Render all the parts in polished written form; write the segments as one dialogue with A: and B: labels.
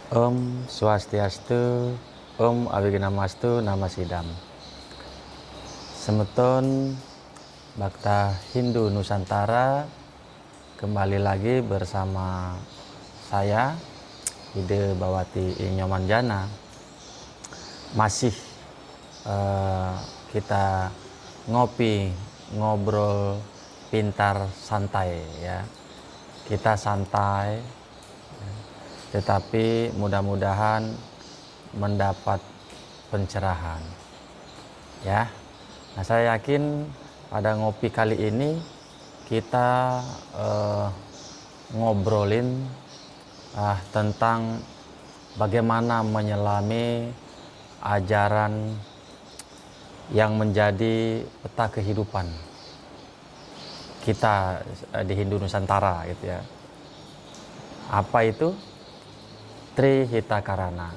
A: Om Swastiastu, Om Abhijnanastu, Namasidam. Semeton Bhakta Hindu Nusantara kembali lagi bersama saya Ide Bawati Nyomanjana. Masih kita ngobrol pintar santai ya. Kita santai, tetapi mudah-mudahan mendapat pencerahan ya. Nah, saya yakin pada ngopi kali ini kita ngobrolin tentang bagaimana menyelami ajaran yang menjadi peta kehidupan kita di Hindu Nusantara gitu ya. Apa itu? Trihitakarana.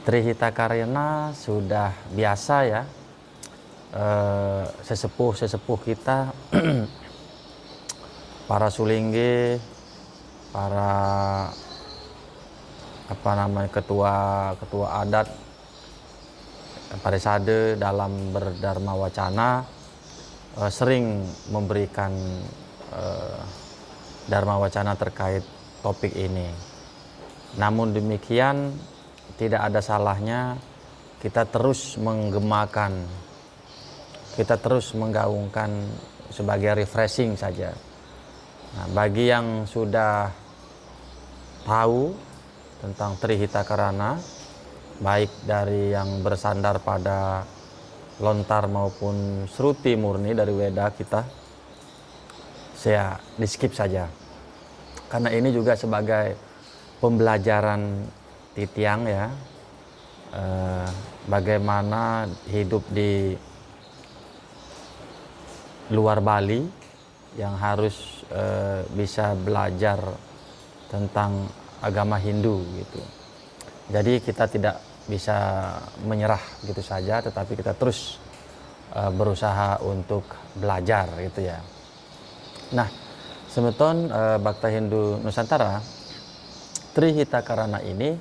A: Trihitakarana sudah biasa ya, sesepuh kita para sulinggi, para ketua adat parisade dalam berdharma wacana sering memberikan dharma wacana terkait topik ini. Namun demikian tidak ada salahnya kita terus menggemakan, kita terus menggaungkan sebagai refreshing saja. Nah, bagi yang sudah tahu tentang Trihitakarana, baik dari yang bersandar pada lontar maupun sruti murni dari Weda kita, saya di skip saja. Karena ini juga sebagai pembelajaran titiang ya, bagaimana hidup di luar Bali yang harus bisa belajar tentang agama Hindu gitu. Jadi kita tidak bisa menyerah gitu saja, tetapi kita terus berusaha untuk belajar gitu ya. Nah, semeton Bhakta Hindu Nusantara, Trihitakarana ini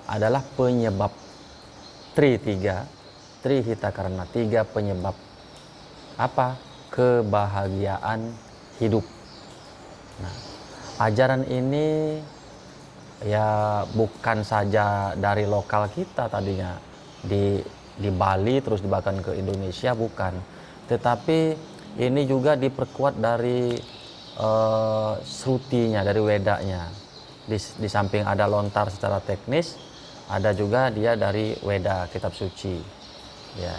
A: adalah penyebab Trihitakarana, 3 penyebab apa? Kebahagiaan hidup. Nah, ajaran ini ya bukan saja dari lokal kita tadinya di Bali terus dibawakan ke Indonesia, bukan, tetapi ini juga diperkuat dari srutinya, dari wedanya. Di samping ada lontar secara teknis, ada juga dia dari Weda, kitab suci ya.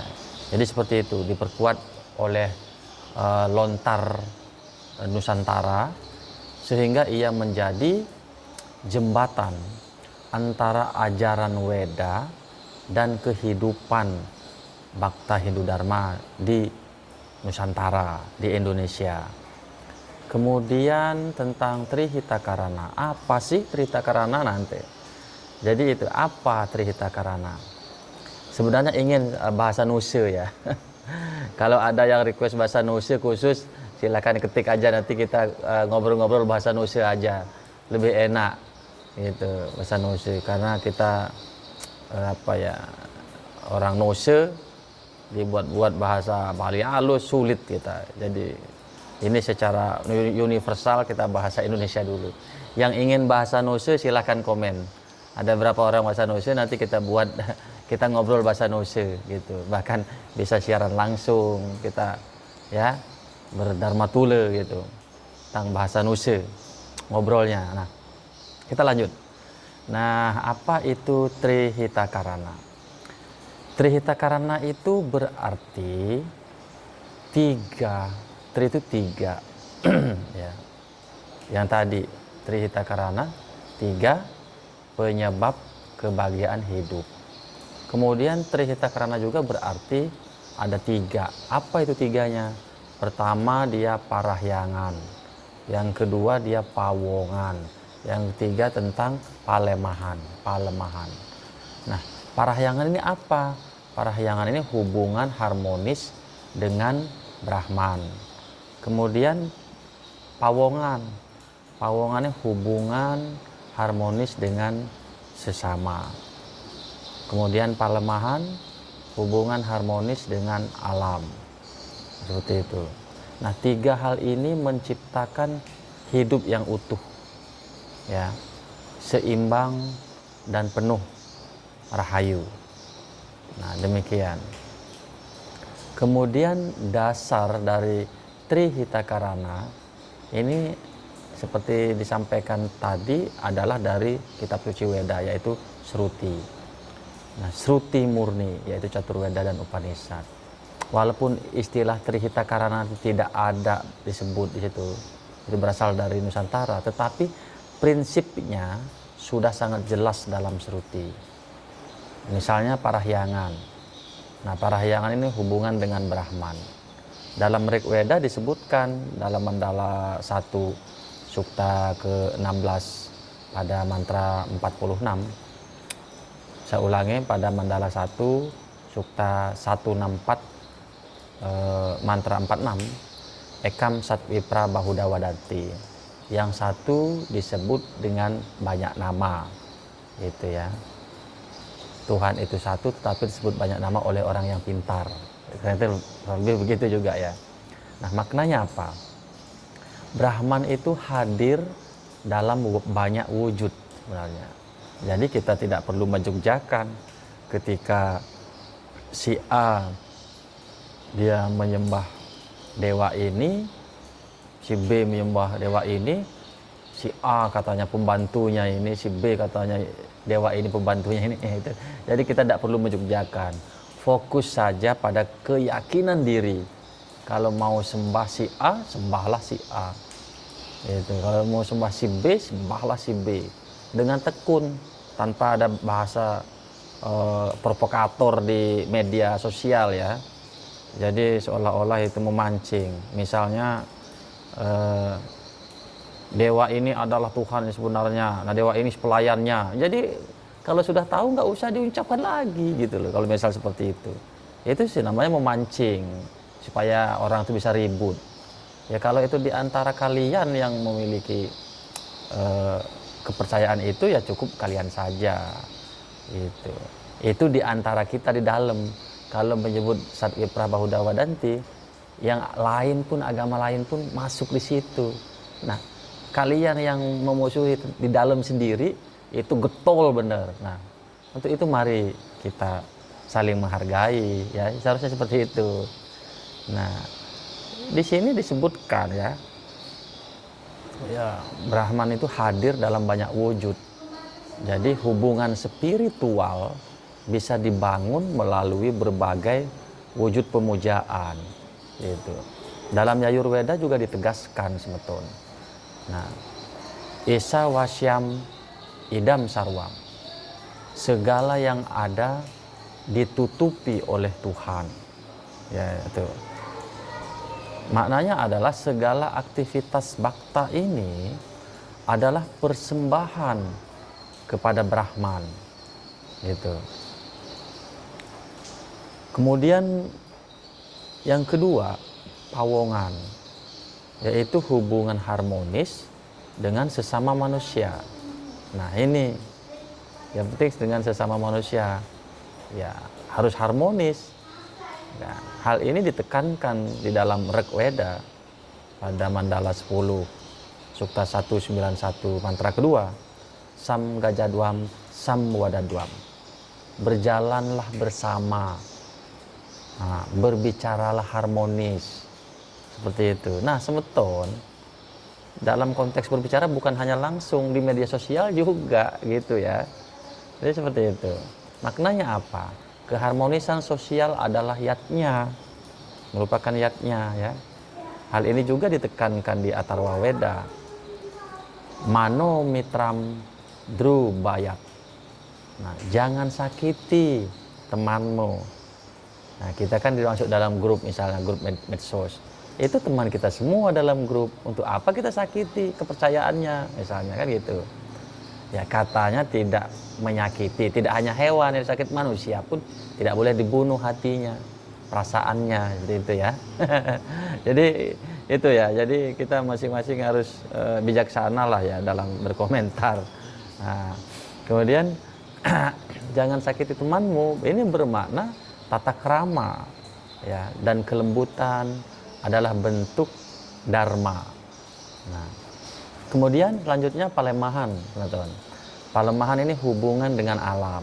A: Jadi seperti itu, diperkuat oleh lontar Nusantara sehingga ia menjadi jembatan antara ajaran Weda dan kehidupan Bhakta Hindu Dharma di Nusantara, di Indonesia. Kemudian tentang Trihitakarana, apa sih Trihitakarana nanti? Jadi itu apa Trihitakarana? Sebenarnya ingin bahasa Nusa ya. Kalau ada yang request bahasa Nusa khusus, silakan ketik aja, nanti kita ngobrol-ngobrol bahasa Nusa aja, lebih enak gitu bahasa Nusa, karena kita orang Nusa dibuat bahasa Bali halus sulit kita. Jadi ini secara universal kita bahasa Indonesia dulu. Yang ingin bahasa Nusa silahkan komen. Ada berapa orang bahasa Nusa, nanti kita buat kita ngobrol bahasa Nusa gitu. Bahkan bisa siaran langsung kita ya, berdharma tula gitu tentang bahasa Nusa ngobrolnya. Nah, kita lanjut. Nah, apa itu Trihitakarana? Trihitakarana itu berarti 3. Tri itu 3 ya. Yang tadi Trihitakarana, 3 penyebab kebahagiaan hidup. Kemudian Trihitakarana juga berarti ada 3. Apa itu 3-nya? Pertama dia parahyangan, yang kedua dia pawongan, yang ketiga tentang palemahan. Nah, parahyangan ini apa? Parahyangan ini hubungan harmonis dengan Brahman. Kemudian pawongan ini hubungan harmonis dengan sesama. Kemudian palemahan, hubungan harmonis dengan alam. Seperti itu. Nah, 3 hal ini menciptakan hidup yang utuh, ya, seimbang dan penuh rahayu. Nah, demikian. Kemudian dasar dari Trihitakarana ini seperti disampaikan tadi adalah dari kitab suci Weda, yaitu Sruti. Nah, Sruti murni, yaitu Caturweda dan Upanishad. Walaupun istilah Trihitakarana tidak ada disebut di situ, itu berasal dari Nusantara, tetapi prinsipnya sudah sangat jelas dalam Sruti. Misalnya Parahyangan. Nah, Parahyangan ini hubungan dengan Brahman. Dalam Rig Weda disebutkan dalam mandala 1 sukta ke-16 pada mantra 46. Saya ulangi, pada mandala 1 sukta 164 mantra 46, Ekam Satwipra Bahuda Wadanti. Yang satu disebut dengan banyak nama, gitu ya. Tuhan itu satu tetapi disebut banyak nama oleh orang yang pintar. Itu lebih begitu juga ya. Nah, maknanya apa? Brahman itu hadir dalam banyak wujud sebenarnya. Jadi kita tidak perlu menjugjakan ketika si A dia menyembah dewa ini, si B menyembah dewa ini, si A katanya pembantunya ini, si B katanya dewa ini pembantunya ini. Jadi kita tidak perlu menjugjakan. Fokus saja pada keyakinan diri. Kalau mau sembah si A, sembahlah si A. Itu. Kalau mau sembah si B, sembahlah si B. Dengan tekun, tanpa ada bahasa provokator di media sosial ya. Jadi seolah-olah itu memancing. Misalnya dewa ini adalah Tuhan sebenarnya, nah dewa ini pelayannya. Jadi kalau sudah tahu nggak usah diucapkan lagi gitu loh. Kalau misal seperti itu sih namanya memancing supaya orang itu bisa ribut. Ya kalau itu di antara kalian yang memiliki kepercayaan itu ya cukup kalian saja. Itu di antara kita di dalam. Kalau menyebut Satwipra Bahuda Wadanti, yang lain pun, agama lain pun masuk di situ. Nah, kalian yang memusuhi di dalam sendiri itu getol benar. Nah, untuk itu mari kita saling menghargai ya, seharusnya seperti itu. Nah, di sini disebutkan ya, Brahman itu hadir dalam banyak wujud. Jadi hubungan spiritual bisa dibangun melalui berbagai wujud pemujaan. Gitu. Dalam Yajurweda juga ditegaskan sebetulnya. Nah, Esa Wasyam Idam Sarwam. Segala yang ada ditutupi oleh Tuhan. Ya, itu. Maknanya adalah segala aktivitas bhakta ini adalah persembahan kepada Brahman. Gitu. Kemudian yang kedua, pawongan, yaitu hubungan harmonis dengan sesama manusia. Nah, ini yang penting dengan sesama manusia, ya harus harmonis. Nah, hal ini ditekankan di dalam Rig Weda pada mandala 10 sukta 191 mantra kedua, Sam Gajadwam Sam Wadadwam. Berjalanlah bersama, nah, berbicaralah harmonis, seperti itu. Nah, semeton dalam konteks berbicara bukan hanya langsung di media sosial juga gitu ya. Jadi seperti itu. Maknanya apa? Keharmonisan sosial adalah yatnya, merupakan yatnya ya. Hal ini juga ditekankan di Atharva Weda. Mano mitram drubayat. Nah, jangan sakiti temanmu. Nah, kita kan dimasuk dalam grup, misalnya grup medsos. Itu teman kita semua dalam grup. Untuk apa kita sakiti kepercayaannya, misalnya kan gitu. Ya, katanya tidak menyakiti, tidak hanya hewan yang sakit, manusia pun tidak boleh dibunuh hatinya, perasaannya, seperti itu ya. Jadi itu ya, jadi kita masing-masing harus bijaksana lah ya dalam berkomentar. Nah, kemudian jangan sakiti temanmu, ini bermakna tata krama ya, dan kelembutan adalah bentuk dharma. Nah, kemudian selanjutnya palemahan, teman-teman. Palemahan ini hubungan dengan alam.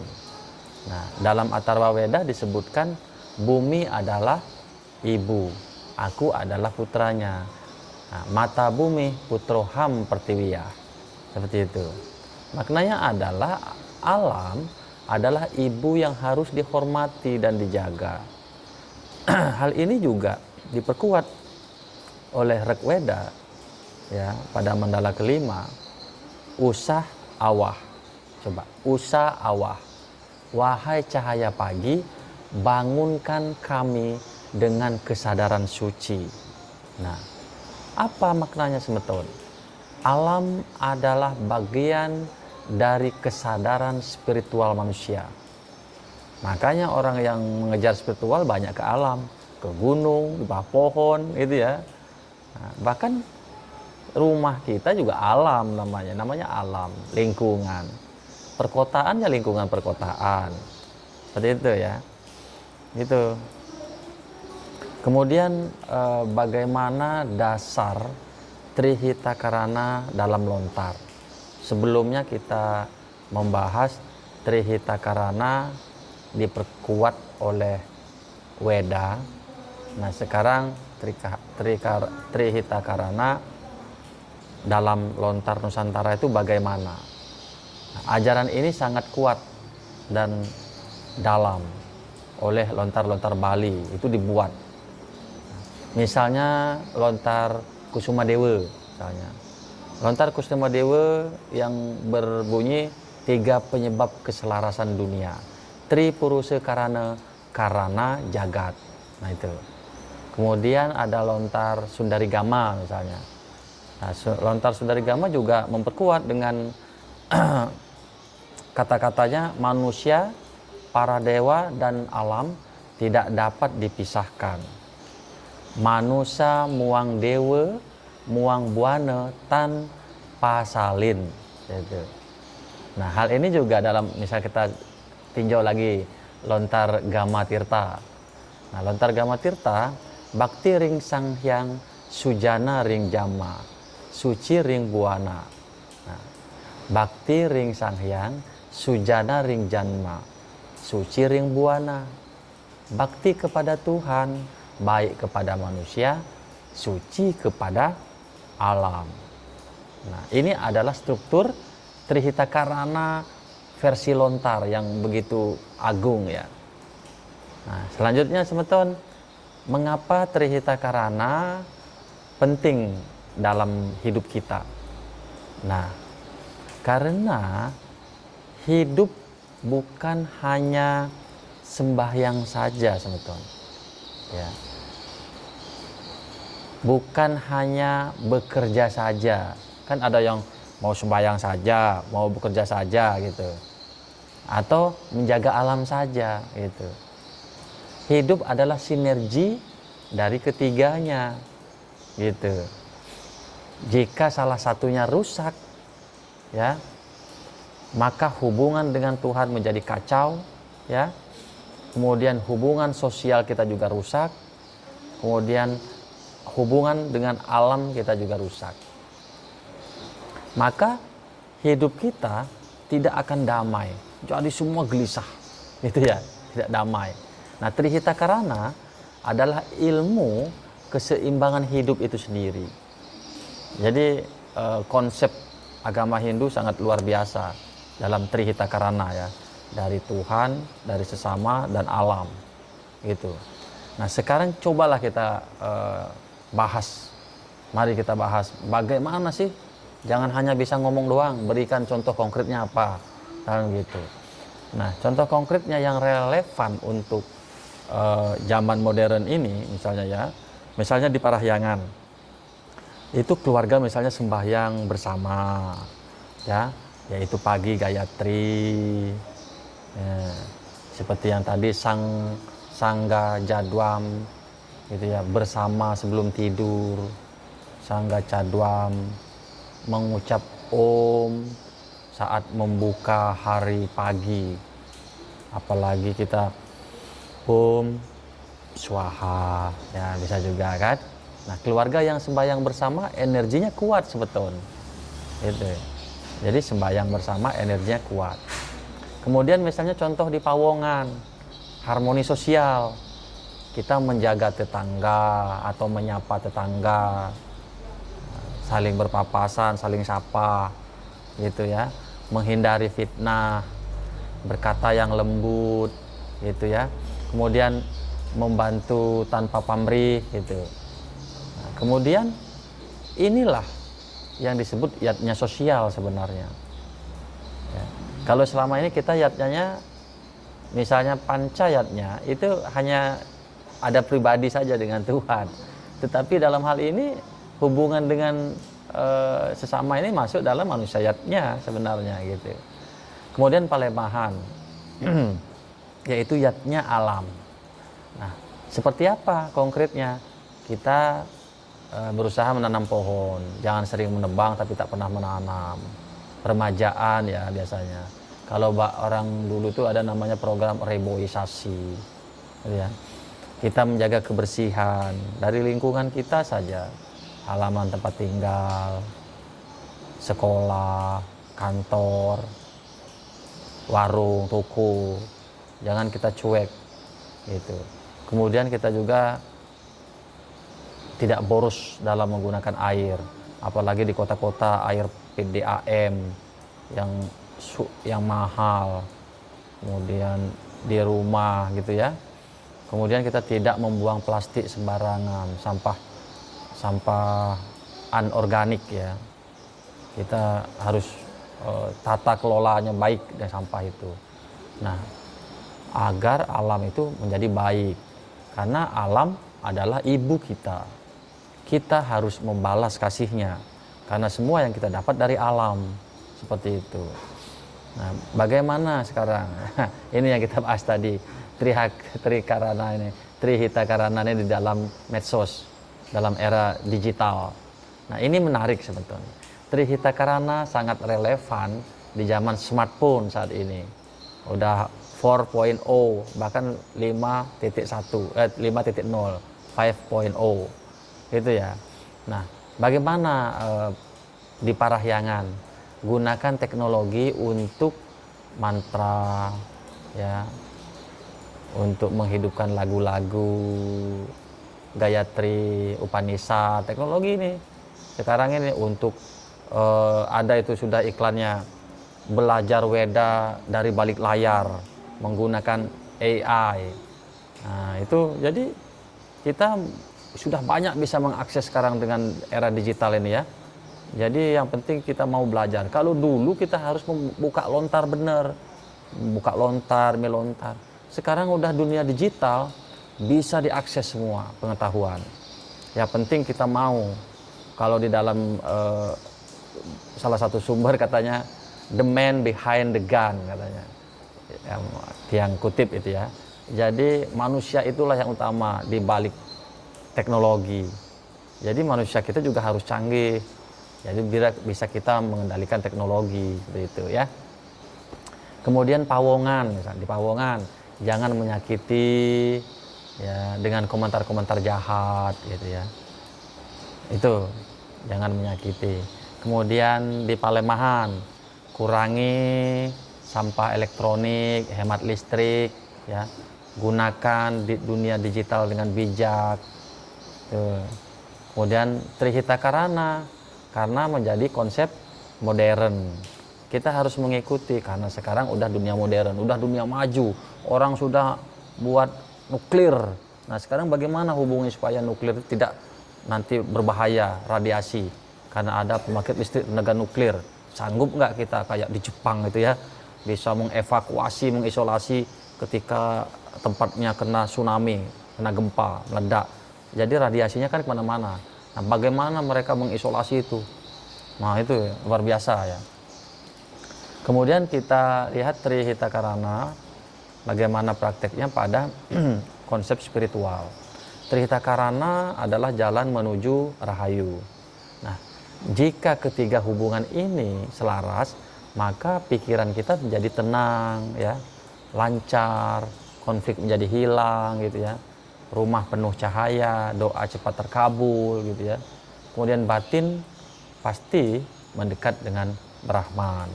A: Nah, dalam Atharva Veda disebutkan bumi adalah ibu, aku adalah putranya. Nah, mata bumi putroham pertiwiya. Seperti itu. Maknanya adalah alam adalah ibu yang harus dihormati dan dijaga. Hal ini juga diperkuat oleh Rigveda ya, pada mandala kelima, usah awah. Coba, usah awah. Wahai cahaya pagi, bangunkan kami dengan kesadaran suci. Nah, apa maknanya semeton? Alam adalah bagian dari kesadaran spiritual manusia. Makanya orang yang mengejar spiritual banyak ke alam, ke gunung, di bawah pohon, gitu ya. Nah, bahkan rumah kita juga alam namanya alam, lingkungan. Perkotaannya lingkungan perkotaan. Seperti itu ya. Gitu. Kemudian bagaimana dasar Trihita-karana dalam lontar. Sebelumnya kita membahas Trihita-karana diperkuat oleh Weda. Nah, sekarang Trihita-karana dalam lontar Nusantara itu bagaimana? Nah, ajaran ini sangat kuat dan dalam oleh lontar-lontar Bali itu dibuat. Misalnya lontar Kusuma Dewa, misalnya. Lontar Kusuma Dewa yang berbunyi 3 penyebab keselarasan dunia. Tri Purusa Karana, Karana Jagat. Nah itu. Kemudian ada lontar Sundari Gama misalnya. Nah, lontar Sundari Gama juga memperkuat dengan kata-katanya manusia, para dewa dan alam tidak dapat dipisahkan. Manusia muang dewa, muang buana tanpa salin. Gitu. Nah, hal ini juga dalam, misal kita tinjau lagi lontar Gama Tirta. Nah, lontar Gama Tirta, bakti ring sang hyang, sujana ring jama, suci ring buana. Nah, bakti ring sang hyang, sujana ring janma, suci ring buana. Bakti kepada Tuhan, baik kepada manusia, suci kepada alam. Nah, ini adalah struktur Trihita-karana versi lontar yang begitu agung ya. Nah, selanjutnya semeton, mengapa Trihita-karana penting dalam hidup kita? Nah, karena hidup bukan hanya sembahyang saja, semeton. Ya. Bukan hanya bekerja saja. Kan ada yang mau sembahyang saja, mau bekerja saja gitu. Atau menjaga alam saja gitu. Hidup adalah sinergi dari ketiganya gitu. Jika salah satunya rusak ya, maka hubungan dengan Tuhan menjadi kacau ya. Kemudian hubungan sosial kita juga rusak. Kemudian hubungan dengan alam kita juga rusak. Maka hidup kita tidak akan damai. Jadi semua gelisah. Gitu ya, tidak damai. Nah, Trihita-karana adalah ilmu keseimbangan hidup itu sendiri. Jadi konsep agama Hindu sangat luar biasa dalam Trihita-karana ya. Dari Tuhan, dari sesama, dan alam. Gitu. Nah, sekarang cobalah kita bahas. Mari kita bahas bagaimana sih, jangan hanya bisa ngomong doang, berikan contoh konkretnya apa kan gitu. Nah, contoh konkretnya yang relevan untuk zaman modern ini misalnya ya, misalnya di Parahyangan itu keluarga misalnya sembahyang bersama ya, yaitu pagi Gayatri ya, seperti yang tadi Sangga Jadwam gitu ya, bersama sebelum tidur, Sangga Jadwam, mengucap Om saat membuka hari pagi, apalagi kita Om Swaha, ya bisa juga kan. Nah, keluarga yang sembahyang bersama energinya kuat sebetulnya. Itu. Jadi sembahyang bersama energinya kuat. Kemudian misalnya contoh di Pawongan, harmoni sosial. Kita menjaga tetangga atau menyapa tetangga, saling berpapasan, saling sapa, gitu ya. Menghindari fitnah, berkata yang lembut, gitu ya. Kemudian membantu tanpa pamrih, gitu. Nah, kemudian inilah yang disebut yatnya sosial sebenarnya. Ya. Kalau selama ini kita yatnya, misalnya pancayatnya itu hanya ada pribadi saja dengan Tuhan. Tetapi dalam hal ini hubungan dengan sesama ini masuk dalam manusiatnya sebenarnya gitu. Kemudian palemahan, yaitu yatnya alam. Nah, seperti apa konkretnya? Kita berusaha menanam pohon, jangan sering menebang tapi tak pernah menanam. Remajaan ya biasanya. Kalau orang dulu tuh ada namanya program reboisasi, ya. Kita menjaga kebersihan dari lingkungan kita saja, halaman tempat tinggal, sekolah, kantor, warung, toko, jangan kita cuek, gitu. Kemudian kita juga tidak boros dalam menggunakan air, apalagi di kota-kota air PDAM yang mahal, kemudian di rumah gitu ya. Kemudian kita tidak membuang plastik sembarangan, sampah anorganik ya. Kita harus tata kelolanya baik dari sampah itu. Nah, agar alam itu menjadi baik, karena alam adalah ibu kita. Kita harus membalas kasihnya, karena semua yang kita dapat dari alam, seperti itu. Nah, bagaimana sekarang? Ini yang kita bahas tadi, Trikarana ini, Trihitakarana ini di dalam medsos, dalam era digital. Nah, ini menarik sebetulnya. Trihitakarana sangat relevan di zaman smartphone saat ini. Udah 4.0, bahkan 5.1, 5.0, 5.0. Itu ya. Nah, bagaimana di Parahyangan gunakan teknologi untuk mantra ya, untuk menghidupkan lagu-lagu Gayatri, Upanishad, teknologi ini sekarang ini untuk ada itu sudah iklannya, belajar Weda dari balik layar menggunakan AI. Nah, itu jadi kita sudah banyak bisa mengakses sekarang dengan era digital ini ya. Jadi yang penting kita mau belajar. Kalau dulu kita harus membuka lontar benar, buka lontar, melontar. Sekarang udah dunia digital, bisa diakses semua pengetahuan. Ya penting kita mau. Kalau di dalam salah satu sumber katanya, the man behind the gun katanya. Yang kutip itu ya. Jadi manusia itulah yang utama di balik teknologi. Jadi manusia kita juga harus canggih. Jadi bisa kita mengendalikan teknologi seperti itu ya. Kemudian Pawongan, misalnya di Pawongan jangan menyakiti ya dengan komentar-komentar jahat gitu ya. Itu jangan menyakiti. Kemudian di Palemahan kurangi sampah elektronik, hemat listrik ya. Gunakan di dunia digital dengan bijak. Tuh. Kemudian Trihitakarana karena menjadi konsep modern. Kita harus mengikuti karena sekarang udah dunia modern, udah dunia maju. Orang sudah buat nuklir. Nah, sekarang bagaimana hubungi supaya nuklir tidak nanti berbahaya radiasi? Karena ada pembangkit listrik tenaga nuklir. Sanggup nggak kita kayak di Jepang itu ya, bisa mengevakuasi, mengisolasi ketika tempatnya kena tsunami, kena gempa, meledak. Jadi radiasinya kan kemana-mana. Nah, bagaimana mereka mengisolasi itu? Nah, itu ya, luar biasa ya. Kemudian kita lihat Trihitakarana, bagaimana prakteknya pada konsep spiritual. Trihitakarana adalah jalan menuju rahayu. Nah, jika ketiga hubungan ini selaras, maka pikiran kita menjadi tenang, ya, lancar, konflik menjadi hilang, gitu ya. Rumah penuh cahaya, doa cepat terkabul, gitu ya. Kemudian batin pasti mendekat dengan Brahman.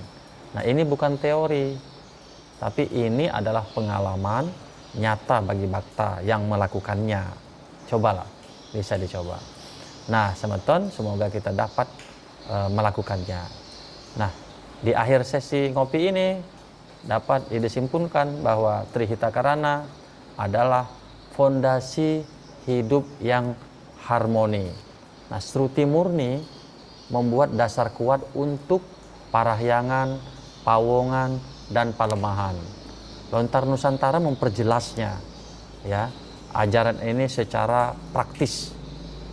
A: Nah, ini bukan teori, tapi ini adalah pengalaman nyata bagi Bhakta yang melakukannya. Cobalah, bisa dicoba. Nah, semeton, semoga kita dapat melakukannya. Nah, di akhir sesi ngopi ini dapat disimpulkan bahwa Trihita Karana adalah fondasi hidup yang harmoni. Nah, Sruti Murni membuat dasar kuat untuk parahyangan, pawongan, dan palemahan. Lontar Nusantara memperjelasnya, ya, ajaran ini secara praktis,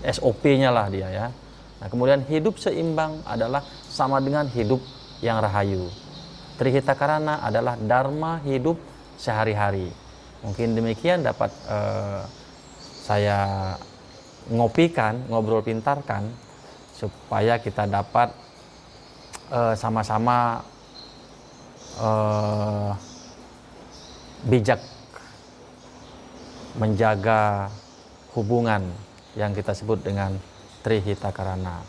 A: SOP-nya lah dia, ya. Nah, kemudian hidup seimbang adalah sama dengan hidup yang rahayu. Trihita Karana adalah dharma hidup sehari-hari. Mungkin demikian dapat saya ngopikan, ngobrol pintarkan, supaya kita dapat sama-sama bijak menjaga hubungan yang kita sebut dengan Trihita Karana.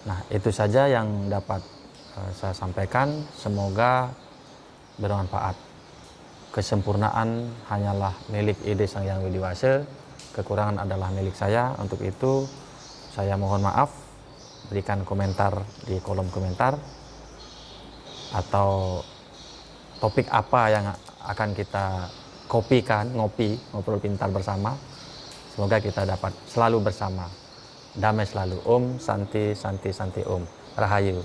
A: Nah, itu saja yang dapat saya sampaikan. Semoga bermanfaat. Kesempurnaan hanyalah milik Ide Sang Hyang Widiwasa, kekurangan adalah milik saya. Untuk itu saya mohon maaf. Berikan komentar di kolom komentar, atau topik apa yang akan kita kopikan, ngobrol pintar bersama. Semoga kita dapat selalu bersama. Damai selalu. Om Santi Santi Santi Om. Rahayu.